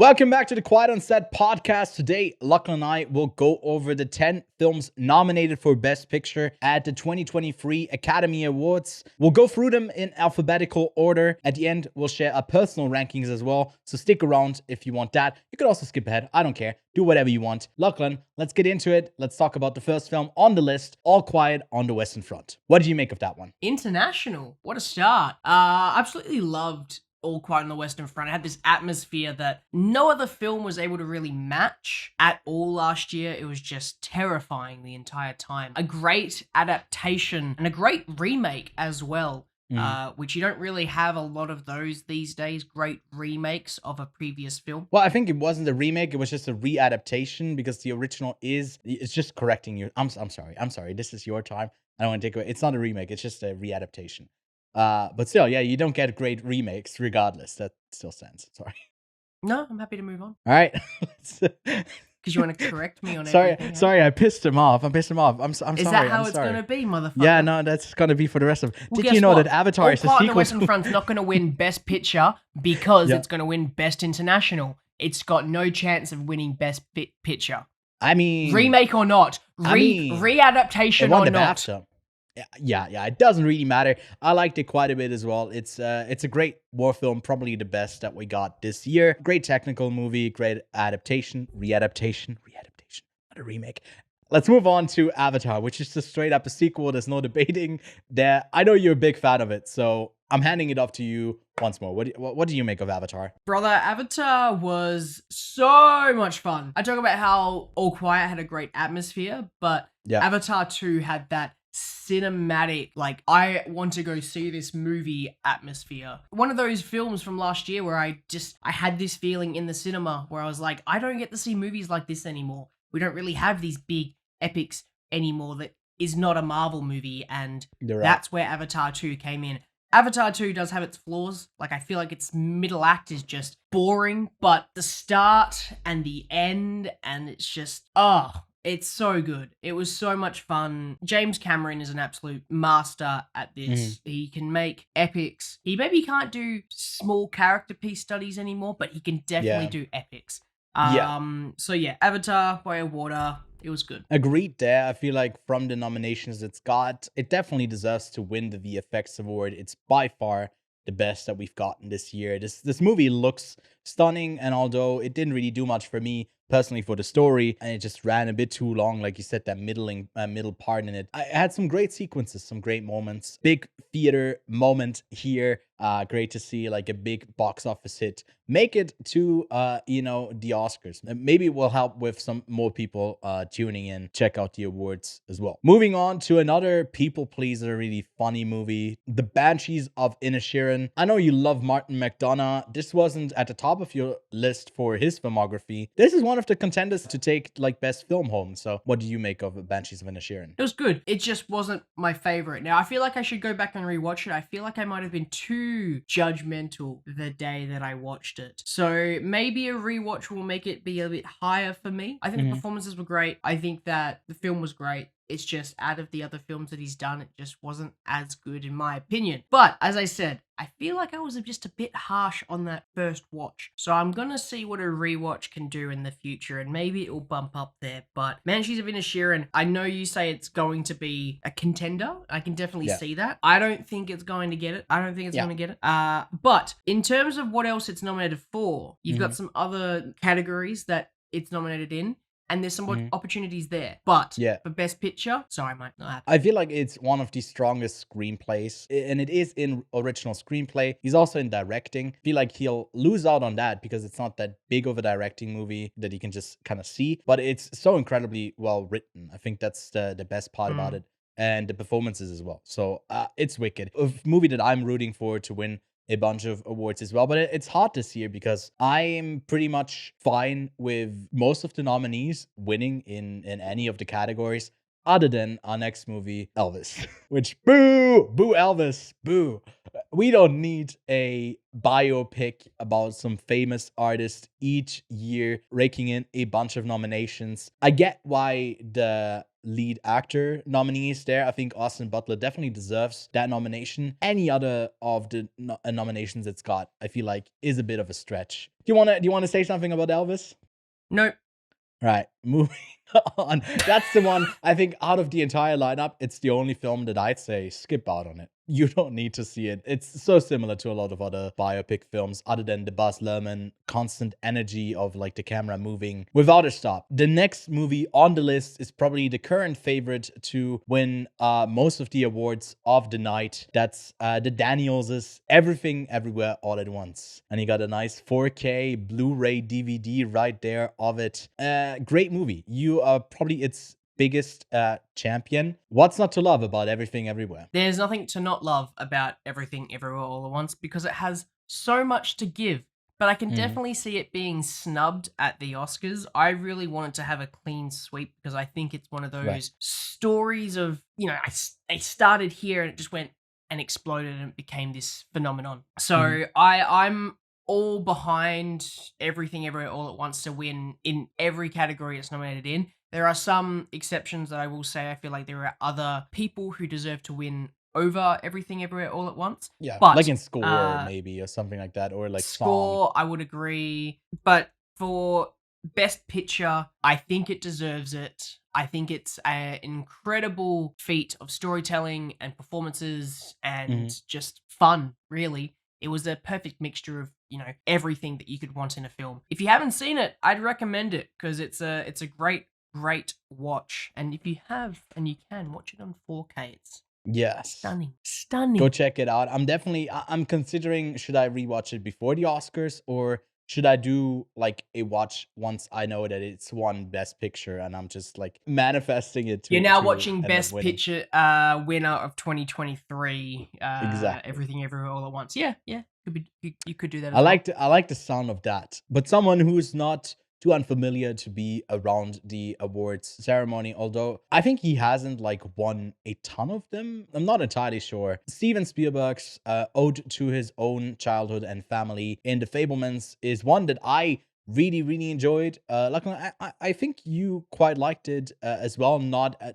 Welcome back to the Quiet on Set podcast. Today, Lachlan and I will go over the 10 films nominated for Best Picture at the 2023 Academy Awards. We'll go through them in alphabetical order. At the end, we'll share our personal rankings as well. So stick around if you want that. You could also skip ahead. I don't care. Do whatever you want. Lachlan, let's get into it. Let's talk about the first film on the list, All Quiet on the Western Front. What did you make of that one? International. What a start. Absolutely loved All Quiet on the Western Front. It had this atmosphere that no other film was able to really match at all last year. It was just terrifying the entire time. A great adaptation and a great remake as well. Which you don't really have a lot of those these days, great remakes of a previous film. Well, I think it wasn't a remake, it was just a readaptation because the original it's just correcting you. I'm sorry, this is your time. I don't want to take away. It's not a remake, it's just a readaptation. But still, yeah, you don't get great remakes regardless. That still stands. Sorry. No, I'm happy to move on. All right. Because you want to correct me on everything. Sorry, I pissed him off. I'm sorry. Is that how it's going to be, motherfucker? Yeah, no, that's going to be for the rest of it. Well, Did you know that Avatar is a sequel? All Quiet on the Western Front's not going to win Best Picture because it's going to win Best International. It's got no chance of winning Best Picture. I mean... Remake or not. Readaptation or not. BAFTA. Yeah, it doesn't really matter. I liked it quite a bit as well. It's a great war film, probably the best that we got this year. Great technical movie, great adaptation, readaptation, not a remake. Let's move on to Avatar, which is just straight up a sequel. There's no debating there. I know you're a big fan of it, so I'm handing it off to you once more. What do you make of Avatar? Brother, Avatar was so much fun. I talk about how All Quiet had a great atmosphere, but Avatar 2 had that cinematic, like, I want to go see this movie atmosphere. One of those films from last year where I had this feeling in the cinema where I was like, I don't get to see movies like this anymore. We don't really have these big epics anymore that is not a Marvel movie, and that's where Avatar 2 came in. Avatar 2 does have its flaws. Like, I feel like its middle act is just boring, but the start and the end, and it's just, it's so good. It was so much fun. James Cameron is an absolute master at this. He can make epics. He maybe can't do small character piece studies anymore, but he can definitely do epics. So yeah, Avatar, Way of Water, it was good. Agreed there. I feel like from the nominations it definitely deserves to win the VFX award. It's by far the best that we've gotten this year. This movie looks stunning, and although it didn't really do much for me personally for the story, and it just ran a bit too long, like you said, that middle part in it, I had some great sequences, some great moments. Big theater moment here. Great to see like a big box office hit make it to the Oscars. Maybe it will help with some more people tuning in, check out the awards as well. Moving on to another people pleaser, really funny movie, The Banshees of Inisherin. I know you love Martin McDonagh. This wasn't at the top of your list for his filmography. This is one of the contenders to take like best film home. So what do you make of Banshees of Inisherin? It was good. It just wasn't my favorite. Now I feel like I should go back and rewatch it. I feel like I might have been too judgmental the day that I watched it. So maybe a rewatch will make it be a bit higher for me. I think the performances were great. I think that the film was great. It's just out of the other films that he's done, it just wasn't as good in my opinion. But as I said, I feel like I was just a bit harsh on that first watch. So I'm going to see what a rewatch can do in the future, and maybe it will bump up there. But Banshees of Inisherin, I know you say it's going to be a contender. I can definitely see that. I don't think it's going to get it. But in terms of what else it's nominated for, you've got some other categories that it's nominated in. And there's some more opportunities there. But for Best Picture, sorry, might not happen. I feel like it's one of the strongest screenplays, and it is in original screenplay. He's also in directing. I feel like he'll lose out on that because it's not that big of a directing movie that you can just kind of see. But it's so incredibly well written. I think that's the best part about it. And the performances as well. So it's wicked. A movie that I'm rooting for to win a bunch of awards as well, but it's hard this year because I'm pretty much fine with most of the nominees winning in any of the categories other than our next movie, Elvis. Which, boo Elvis, boo. We don't need a biopic about some famous artist each year raking in a bunch of nominations. I get why the lead actor nominees there. I think Austin Butler definitely deserves that nomination. Any other of the nominations it's got, I feel like, is a bit of a stretch. Do you want to say something about Elvis? Nope. Right, moving on. That's the one, I think, out of the entire lineup, it's the only film that I'd say skip out on it. You don't need to see it. It's so similar to a lot of other biopic films, other than the Baz Luhrmann constant energy of like the camera moving without a stop. The next movie on the list is probably the current favorite to win most of the awards of the night. That's the Daniels' Everything Everywhere All at Once. And you got a nice 4K Blu-ray DVD right there of it. Great movie. You are probably its biggest champion. What's not to love about Everything Everywhere? There's nothing to not love about Everything Everywhere All at Once because it has so much to give. But I can definitely see it being snubbed at the Oscars. I really wanted to have a clean sweep because I think it's one of those stories of, I started here and it just went and exploded and it became this phenomenon. So I'm all behind Everything Everywhere All at Once to win in every category it's nominated in. There are some exceptions that I will say. I feel like there are other people who deserve to win over Everything Everywhere All at Once. Yeah, but, like in score maybe or something like that, or like score, song. I would agree. But for Best Picture, I think it deserves it. I think it's an incredible feat of storytelling and performances and just fun, really. It was a perfect mixture of, everything that you could want in a film. If you haven't seen it, I'd recommend it because it's a great watch. And if you have and you can watch it on 4K, it's stunning. Go check it out. I'm considering, should I rewatch it before the Oscars or should I do like a watch once I know that it's won Best Picture and I'm just like manifesting it to You're now to watching end up Best winning? Picture winner of 2023, Exactly. Everything Everywhere All at Once. Yeah, you could do that as I well. like the sound of that. But someone who's not too unfamiliar to be around the awards ceremony, although I think he hasn't like won a ton of them. I'm not entirely sure. Steven Spielberg's Ode to His Own Childhood and Family in The Fabelmans is one that I really enjoyed. Lachlan, I think you quite liked it as well.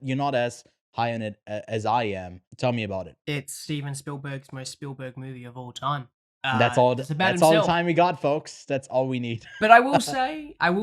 You're not as high on it as I am. Tell me about it. It's Steven Spielberg's most Spielberg movie of all time. That's all. It's about That's all the himself. time we got, folks. That's all we need. But I will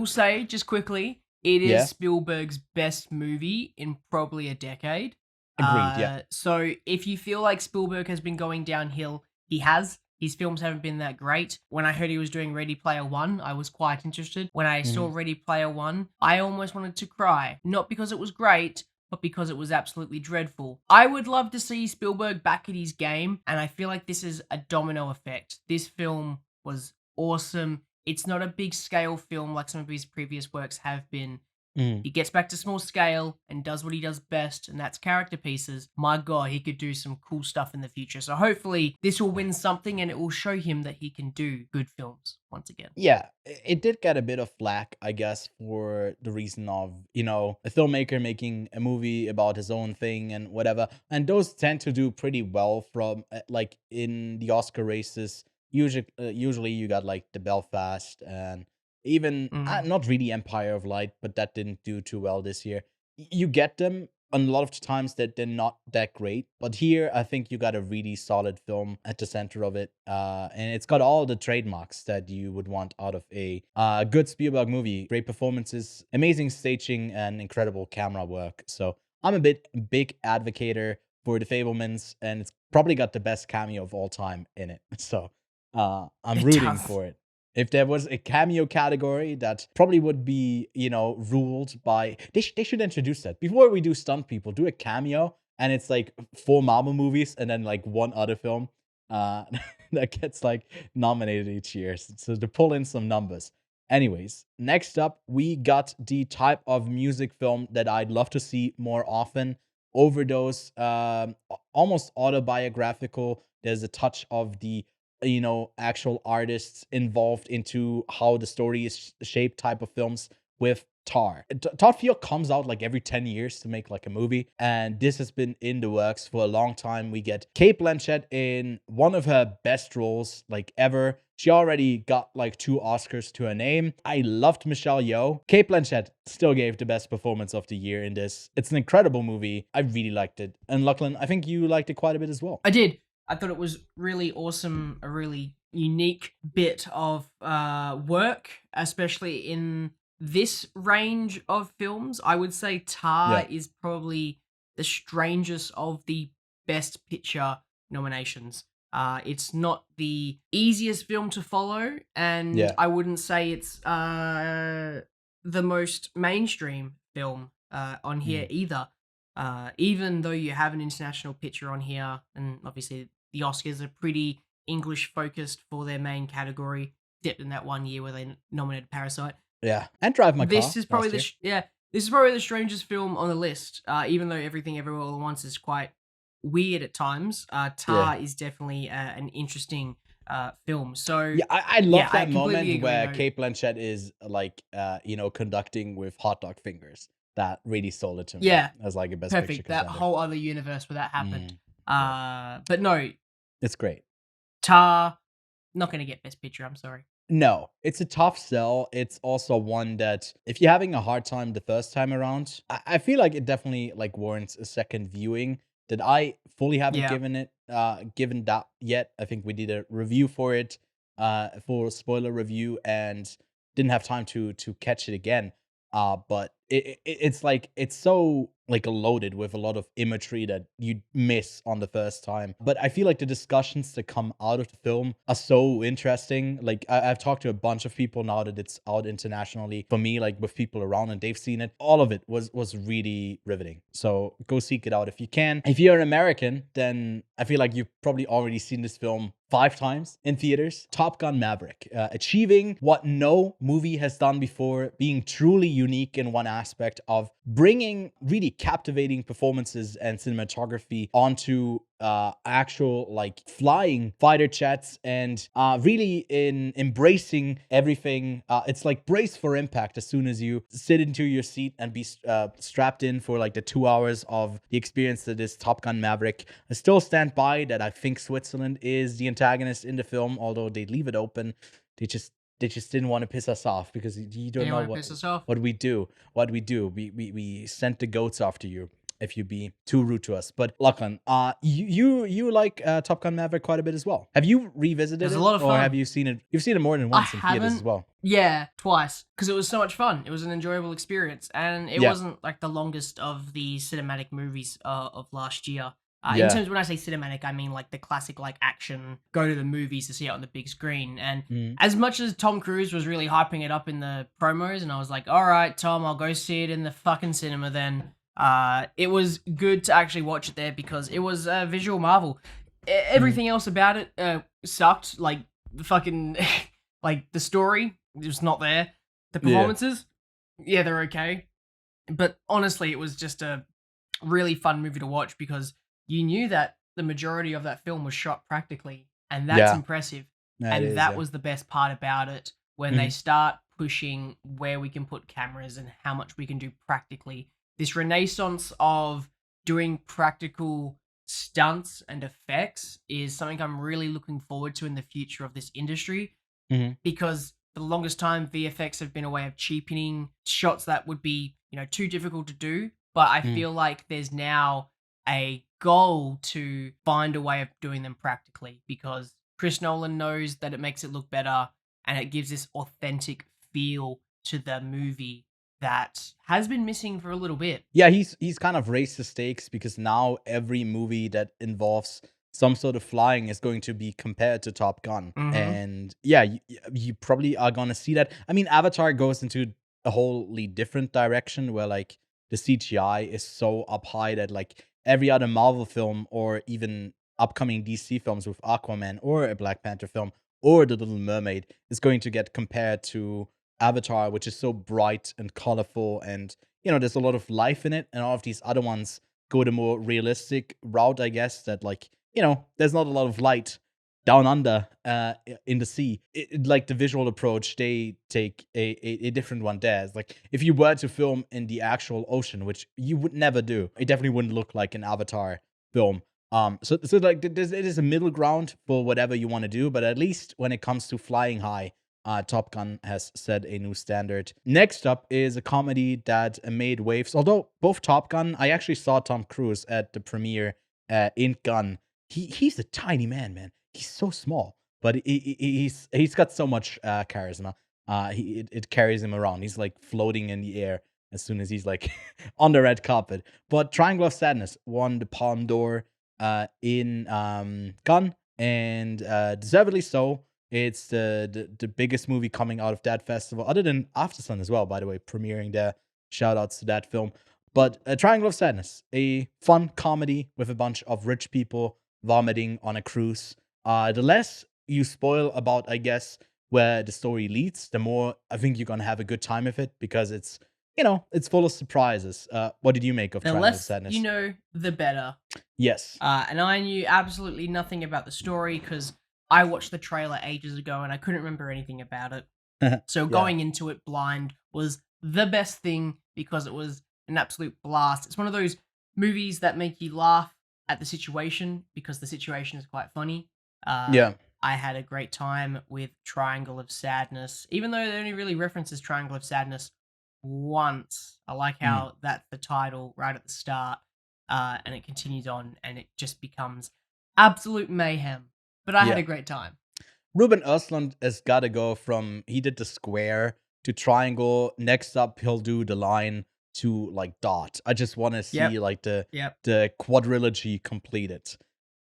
say, just quickly, it is Yeah. Spielberg's best movie in probably a decade. Agreed. Yeah. So if you feel like Spielberg has been going downhill, he has. His films haven't been that great. When I heard he was doing Ready Player One, I was quite interested. When I saw Ready Player One, I almost wanted to cry. Not because it was great, but because it was absolutely dreadful. I would love to see Spielberg back at his game, and I feel like this is a domino effect. This film was awesome. It's not a big scale film like some of his previous works have been. He gets back to small scale and does what he does best, and that's character pieces. My God, he could do some cool stuff in the future. So hopefully this will win something and it will show him that he can do good films once again. Yeah, it did get a bit of flack, I guess, for the reason of, a filmmaker making a movie about his own thing and whatever. And those tend to do pretty well from, like, in the Oscar races. Usually you got, like, the Belfast and even, not really Empire of Light, but that didn't do too well this year. You get them. And a lot of the times that they're not that great. But here, I think you got a really solid film at the center of it. And it's got all the trademarks that you would want out of a good Spielberg movie. Great performances, amazing staging, and incredible camera work. So I'm a big advocator for The Fabelmans, and it's probably got the best cameo of all time in it. So I'm rooting for it. If there was a cameo category that probably would be, ruled by... They should introduce that. Before we do stunt people, do a cameo, and it's like 4 Marvel movies and then like one other film that gets like nominated each year. So to pull in some numbers. Anyways, next up, we got the type of music film that I'd love to see more often. Overdose, almost autobiographical. There's a touch of the actual artists involved into how the story is shaped type of films. with Tar. Todd Field comes out like every 10 years to make like a movie, and this has been in the works for a long time. We get Cate Blanchett in one of her best roles like ever. She already got like 2 Oscars to her name. I loved Michelle Yeoh. Cate Blanchett still gave the best performance of the year in this. It's an incredible movie. I really liked it. And Lachlan, I think you liked it quite a bit as well. I did. I thought it was really awesome, a really unique bit of work, especially in this range of films. I would say Tar is probably the strangest of the Best Picture nominations. It's not the easiest film to follow, and I wouldn't say it's the most mainstream film on here either. Even though you have an international picture on here, and obviously the Oscars are pretty English focused for their main category, except in that one year where they nominated Parasite. Yeah, and Drive My Car. This is probably this is probably the strangest film on the list. Even though Everything Everywhere All at Once is quite weird at times, Tar is definitely an interesting film. So I love that moment where Cate Blanchett is like conducting with hot dog fingers. That really sold it to me. As like a Best Picture contender. That whole other universe where that happened. But no, it's great. Tar, not going to get Best Picture. I'm sorry. No, it's a tough sell. It's also one that if you're having a hard time the first time around, I feel like it definitely like warrants a second viewing. That I fully haven't given that yet. I think we did a review for it, full spoiler review, and didn't have time to catch it again. But it's like it's so like loaded with a lot of imagery that you miss on the first time. But I feel like the discussions that come out of the film are so interesting. Like I've talked to a bunch of people now that it's out internationally. For me, like with people around and they've seen it, all of it was really riveting. So go seek it out if you can. If you're an American, then I feel like you've probably already seen this film 5 times in theaters. Top Gun Maverick, achieving what no movie has done before, being truly unique in one aspect of bringing really captivating performances and cinematography onto actual like flying fighter jets, and really in embracing everything. It's like brace for impact as soon as you sit into your seat and be strapped in for like the 2 hours of the experience that is Top Gun Maverick. I still stand by that. I think Switzerland is the antagonist in the film, although they leave it open. They just didn't want to piss us off, because you don't know what we do. We sent the goats after you if you be too rude to us. But Lachlan, you like Top Gun Maverick quite a bit as well. Have you revisited it? A lot of fun. Or have you seen it? You've seen it more than once in theaters as well. Yeah, twice, because it was so much fun. It was an enjoyable experience, and it wasn't like the longest of the cinematic movies of last year. In terms, when I say cinematic, I mean like the classic like action, go to the movies to see it on the big screen. And as much as Tom Cruise was really hyping it up in the promos, and I was like, all right, Tom, I'll go see it in the fucking cinema then. It was good to actually watch it there because it was a visual marvel. Everything else about it sucked. Like the fucking like the story was not there. The performances, they're okay. But honestly, it was just a really fun movie to watch because you knew that the majority of that film was shot practically, and that's impressive. That was the best part about it, when they start pushing where we can put cameras and how much we can do practically. This renaissance of doing practical stunts and effects is something I'm really looking forward to in the future of this industry, because for the longest time, VFX have been a way of cheapening shots that would be, too difficult to do. But I feel like there's now a goal to find a way of doing them practically, because Chris Nolan knows that it makes it look better and it gives this authentic feel to the movie that has been missing for a little bit. Yeah, he's kind of raised the stakes, because now every movie that involves some sort of flying is going to be compared to Top Gun. And you probably are going to see that. I mean, Avatar goes into a wholly different direction where like the CGI is so up high that like every other Marvel film, or even upcoming DC films with Aquaman or a Black Panther film or The Little Mermaid, is going to get compared to Avatar, which is so bright and colorful, and there's a lot of life in it. And all of these other ones go the more realistic route, I guess, that like there's not a lot of light down under in the sea. Like the visual approach, they take a different one there. It's like if you were to film in the actual ocean, which you would never do, it definitely wouldn't look like an Avatar film. So like it is a middle ground for whatever you want to do, but at least when it comes to flying high, Top Gun has set a new standard. Next up is a comedy that made waves. Although both Top Gun, I actually saw Tom Cruise at the premiere in Gun. He's a tiny man. He's so small, but he's got so much charisma. It carries him around. He's like floating in the air as soon as he's like on the red carpet. But Triangle of Sadness won the Palme d'Or in Gun, and deservedly so. It's the biggest movie coming out of that festival, other than After Sun as well, by the way, premiering there. Shout outs to that film. But Triangle of Sadness, a fun comedy with a bunch of rich people vomiting on a cruise. The less you spoil about, I guess, where the story leads, the more I think you're gonna have a good time with it, because it's, it's full of surprises. What did you make of The Triangle of less Sadness? you know, the better. Yes. And I knew absolutely nothing about the story because I watched the trailer ages ago and I couldn't remember anything about it. So Yeah. going into it blind was the best thing because it was an absolute blast. It's one of those movies that make you laugh at the situation because the situation is quite funny. Yeah. I had a great time with Triangle of Sadness, even though it only really references Triangle of Sadness once. I like how that's the title right at the start, and it continues on, and it just becomes absolute mayhem. But I had Yeah. a great time. Ruben Östlund has got to go from, he did the square to triangle. Next up, he'll do the line to like dot. I just want to see like the quadrilogy completed.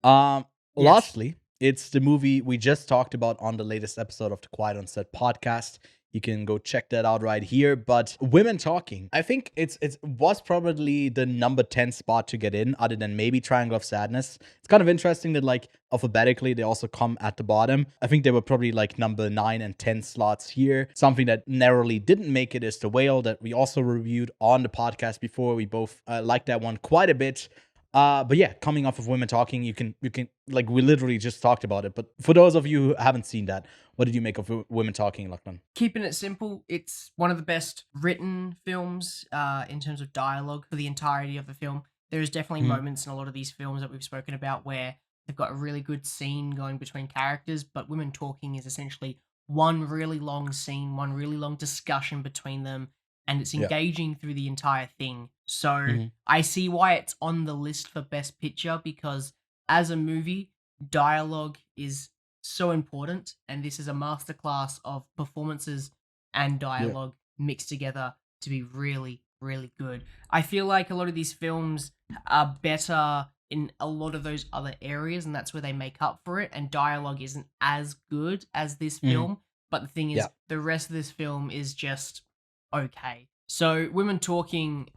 Lastly, it's the movie we just talked about on the latest episode of the Quiet on Set podcast. You can go check that out right here. But Women Talking, I think it was probably the number 10 spot to get in, other than maybe Triangle of Sadness. It's kind of interesting that like alphabetically they also come at the bottom. I think they were probably like number 9 and 10 slots here. Something that narrowly didn't make it is The Whale, that we also reviewed on the podcast before. We both liked that one quite a bit. But yeah, coming off of Women Talking, you can like, we literally just talked about it. But for those of you who haven't seen that, what did you make of Women Talking, Lachlan? Keeping it simple, it's one of the best written films in terms of dialogue for the entirety of the film. There's definitely moments in a lot of these films that we've spoken about where they've got a really good scene going between characters, but Women Talking is essentially one really long scene, one really long discussion between them, and it's engaging through the entire thing. So I see why it's on the list for Best Picture, because as a movie, dialogue is so important, and this is a masterclass of performances and dialogue mixed together to be really, really good. I feel like a lot of these films are better in a lot of those other areas, and that's where they make up for it, and dialogue isn't as good as this film, but the thing is, the rest of this film is just okay. So Women Talking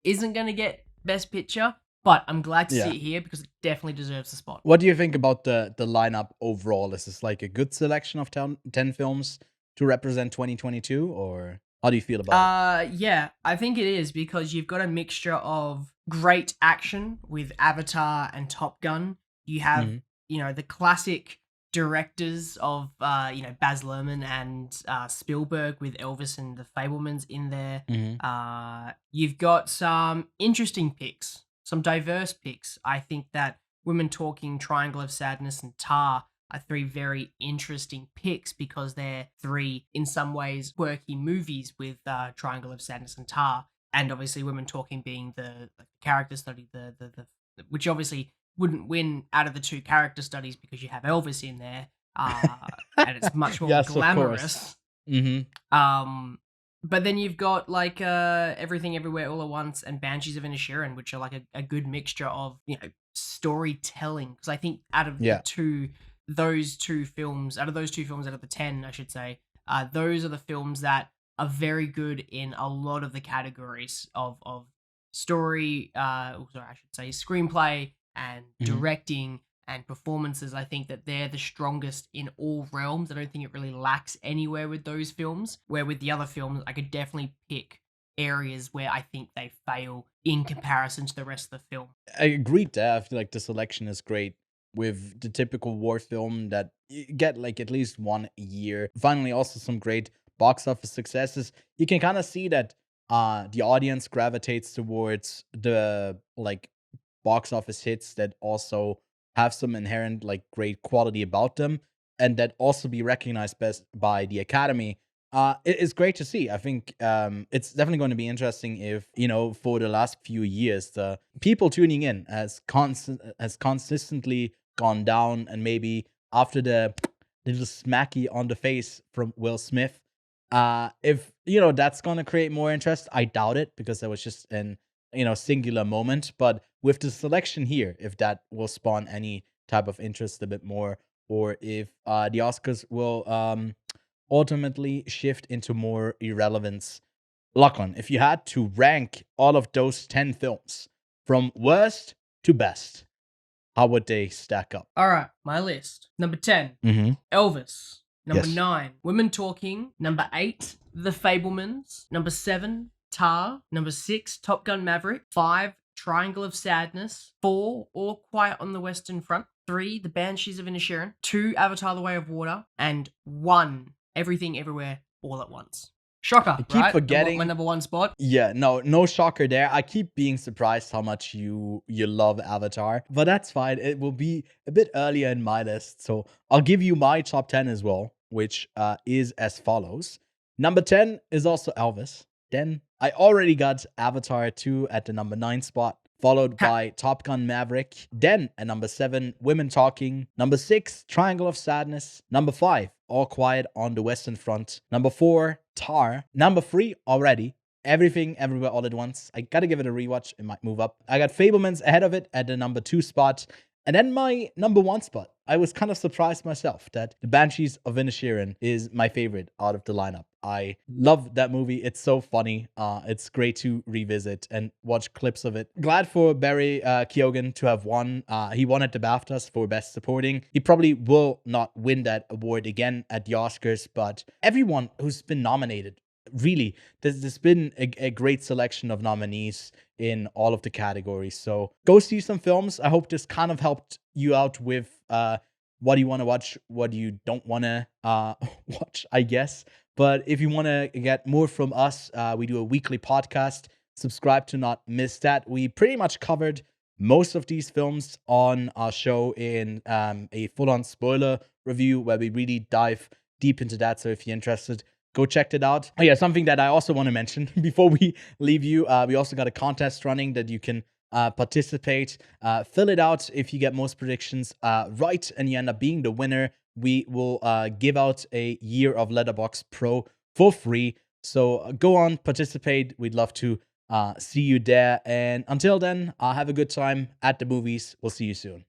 isn't going to get Best Picture, but I'm glad to see it here because it definitely deserves the spot. What do you think about the lineup overall? Is this like a good selection of 10 films to represent 2022, or how do you feel about it? Yeah, I think it is, because you've got a mixture of great action with Avatar and Top Gun. You have, the classic directors of, Baz Luhrmann and Spielberg with Elvis and the Fabelmans in there. You've got some interesting picks, some diverse picks. I think that Women Talking, Triangle of Sadness, and Tar are 3 very interesting picks because they're 3, in some ways, quirky movies with Triangle of Sadness and Tar. And obviously Women Talking being the character study, the which obviously wouldn't win out of the 2 character studies because you have Elvis in there, and it's much more glamorous. But then you've got like Everything Everywhere All at Once and Banshees of Inisherin, which are like a good mixture of storytelling. Because I think out of those two films out of the 10, I should say, those are the films that are very good in a lot of the categories of story. I should say screenplay and directing and performances. I think that they're the strongest in all realms. I don't think it really lacks anywhere with those films, where with the other films, I could definitely pick areas where I think they fail in comparison to the rest of the film. I agree there. I feel like the selection is great with the typical war film that you get like at least one a year. Finally, also some great box office successes. You can kind of see that the audience gravitates towards the like box office hits that also have some inherent like great quality about them, and that also be recognized best by the Academy. It is great to see. I think it's definitely going to be interesting if, you know, for the last few years, the people tuning in has consistently gone down, and maybe after the little smacky on the face from Will Smith, if you know that's going to create more interest, I doubt it because that was just an, you know, singular moment. But with the selection here, if that will spawn any type of interest a bit more, or if the Oscars will ultimately shift into more irrelevance. Lachlan, if you had to rank all of those 10 films from worst to best, how would they stack up? All right, my list. Number 10, Elvis. Number Yes. 9, Women Talking. Number 8, The Fabelmans. Number 7, Tar. Number 6, Top Gun Maverick. 5, Triangle of Sadness. 4, All Quiet on the Western Front. 3, The Banshees of Inisherin. 2, Avatar The Way of Water. And 1, Everything Everywhere All at Once. Shocker, I keep right? forgetting My number 1 spot. Yeah, no shocker there. I keep being surprised how much you love Avatar, but that's fine. It will be a bit earlier in my list, so I'll give you my top 10 as well, which is as follows. Number 10 is also Elvis. Then I already got Avatar 2 at the number 9 spot, followed by Top Gun Maverick. Then at number 7, Women Talking. Number 6, Triangle of Sadness. Number 5, All Quiet on the Western Front. Number 4, Tar. Number 3, already, Everything Everywhere All at Once. I gotta give it a rewatch. It might move up. I got Fablemans ahead of it at the number 2 spot. And then my number 1 spot. I was kind of surprised myself that The Banshees of Inisherin is my favorite out of the lineup. I love that movie. It's so funny. It's great to revisit and watch clips of it. Glad for Barry Keoghan to have won. He won at the BAFTAs for Best Supporting. He probably will not win that award again at the Oscars, but everyone who's been nominated, really, there's been a great selection of nominees in all of the categories. So go see some films. I hope this kind of helped you out with what you want to watch, what you don't want to watch, I guess. But if you want to get more from us, we do a weekly podcast. Subscribe to not miss that. We pretty much covered most of these films on our show in a full-on spoiler review where we really dive deep into that. So if you're interested, go check it out. Oh yeah, something that I also want to mention before we leave you, we also got a contest running that you can participate. Fill it out. If you get most predictions right and you end up being the winner, we will give out a year of Letterboxd Pro for free. So go on, participate. We'd love to see you there. And until then, have a good time at the movies. We'll see you soon.